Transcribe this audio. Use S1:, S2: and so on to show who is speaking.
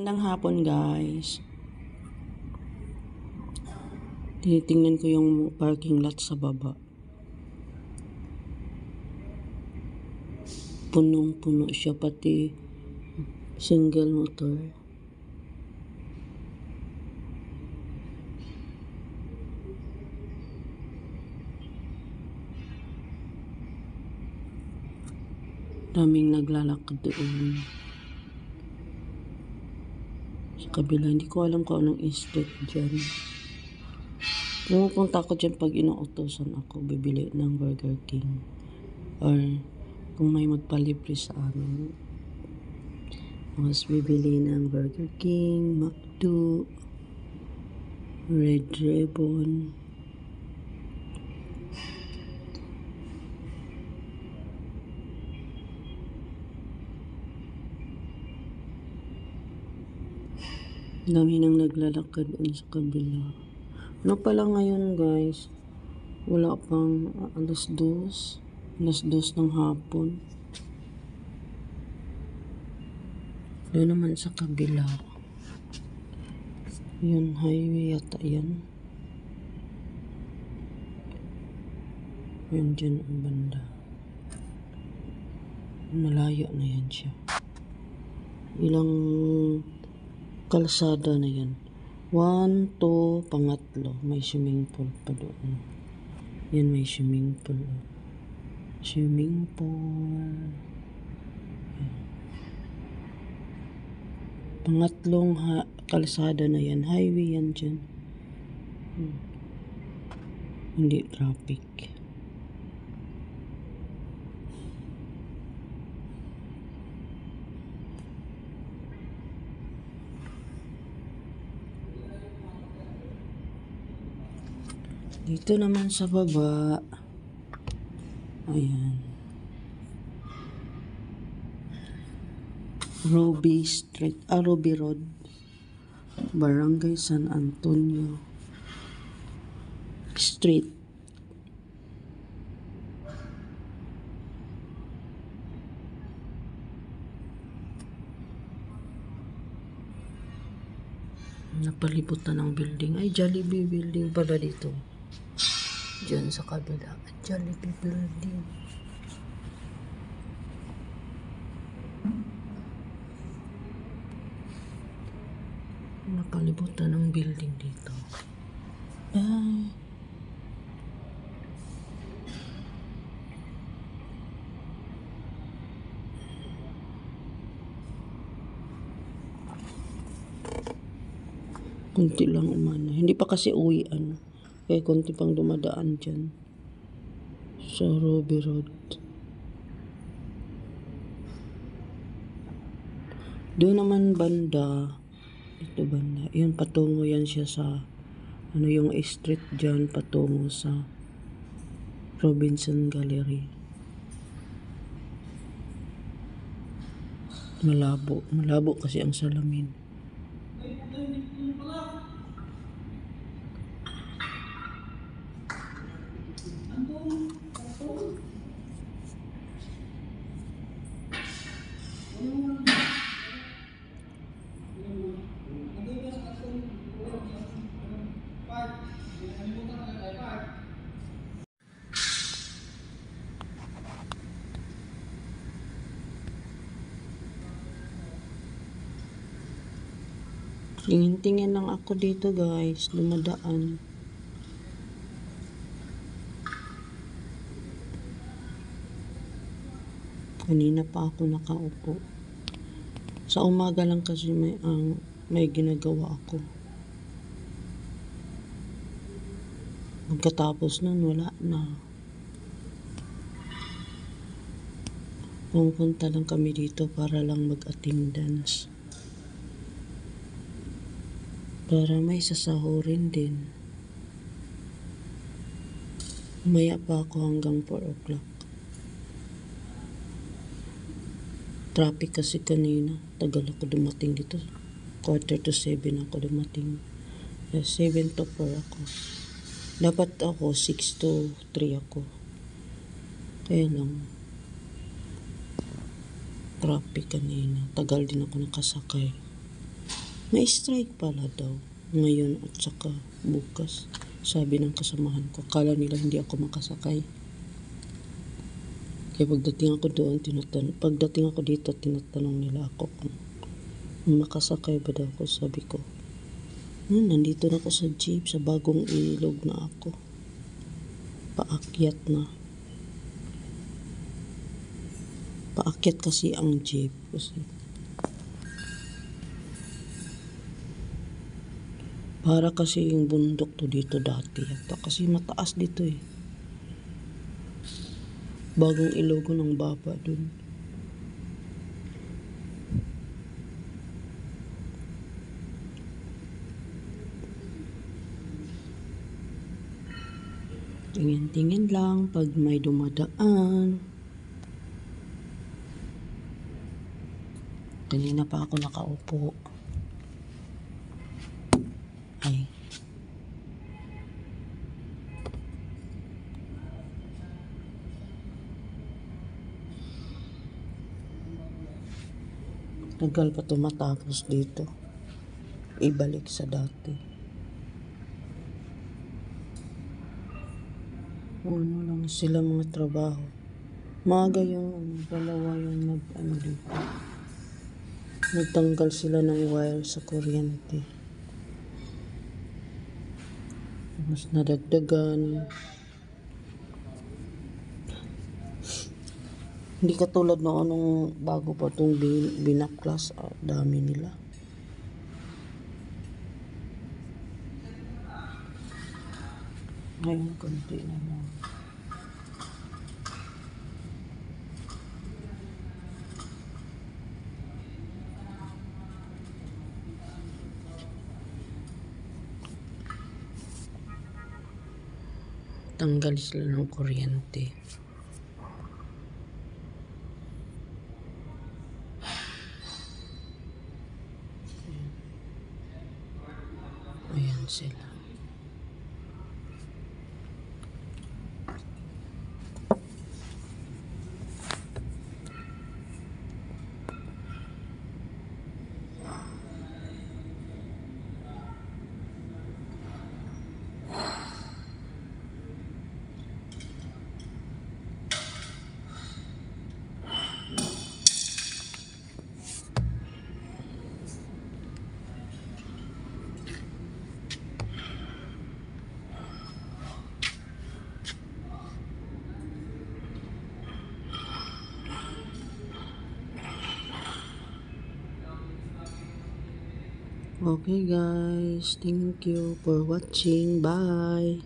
S1: Magandang hapon guys. Tinitingnan ko yung parking lot sa baba. Punong-puno siya, pati single motor. Daming naglalakad doon. Sa kabila, hindi ko alam kung anong street dyan. Pumupunta ako dyan pag inuutosan ako bibili ng Burger King. Or kung may magpalibre sa amin. Mas bibili ng Burger King, McDo, Red Ribbon. Dami nang naglalakad doon sa kabila. Ano pala ngayon guys? Wala pang alas 2 ng hapon. Doon naman sa kabila. Yun, highway yata yan. Yun dyan ang banda. Malayo na yan siya. Ilang kalsada na yan. 1, 2, pangatlo. May swimming pool pa doon. Yan, may swimming pool. Swimming pool. Pangatlong kalsada na yan. Highway yan dyan. Hindi traffic. Dito naman sa baba, ayan, Ruby Street, Ruby Road, Barangay San Antonio Street. Napalibutan ng building. Ay, Jollibee building pala dito. Diyan sa kabila, Jollibee building. Napalibutan ng building dito. Ay. Kunti lang umana. Hindi pa kasi uwian. Kaya konti pang dumadaan dyan sa Ruby Road. Doon naman banda, ito banda, yun patungo yan siya sa yung street dyan patungo sa Robinson Gallery. Malabo kasi ang salamin. Tingin-tingin lang ako dito guys, dumadaan. Kanina pa ako nakaupo. Sa umaga lang kasi may ginagawa ako. Pagkatapos nun, wala na. Pumunta lang kami dito para lang mag-attendance. Para may sasahurin din. Umaya pa ako hanggang 4 o'clock. Traffic kasi kanina. Tagal ako dumating dito. 6:45 ako dumating. 7 to 4 ako. Dapat ako 6 to 3 ako. Kaya lang traffic kanina. Tagal din ako nakasakay. May strike pala daw ngayon at saka bukas. Sabi ng kasamahan ko, akala nila hindi ako makasakay. Kaya pagdating ako dito, tinatanong nila ako kung makasakay ba daw ako. Sabi ko, nandito na ako sa jeep, sa bagong ilog na ako. Paakyat na. Paakyat kasi ang jeep. Kasi para kasi yung bundok to dito dati. Kasi mataas dito eh. Bagong ilog ng baba dun. Tingin-tingin lang pag may dumadaan. Kanina pa ako nakaupo. Ay. Tagal pa ito matapos dito. Ibalik sa dati. Ano lang sila mga trabaho. Maaga yung dalawa yung dito. Nagtanggal sila ng wire sa kuryente. Mas nadagdagan. Hindi katulad noon nung bago pa itong binaklas. Dami nila. Ngayon, konti na lang. Tanggal sila ng kuryente. Ayan sila. Okay guys, thank you for watching. Bye.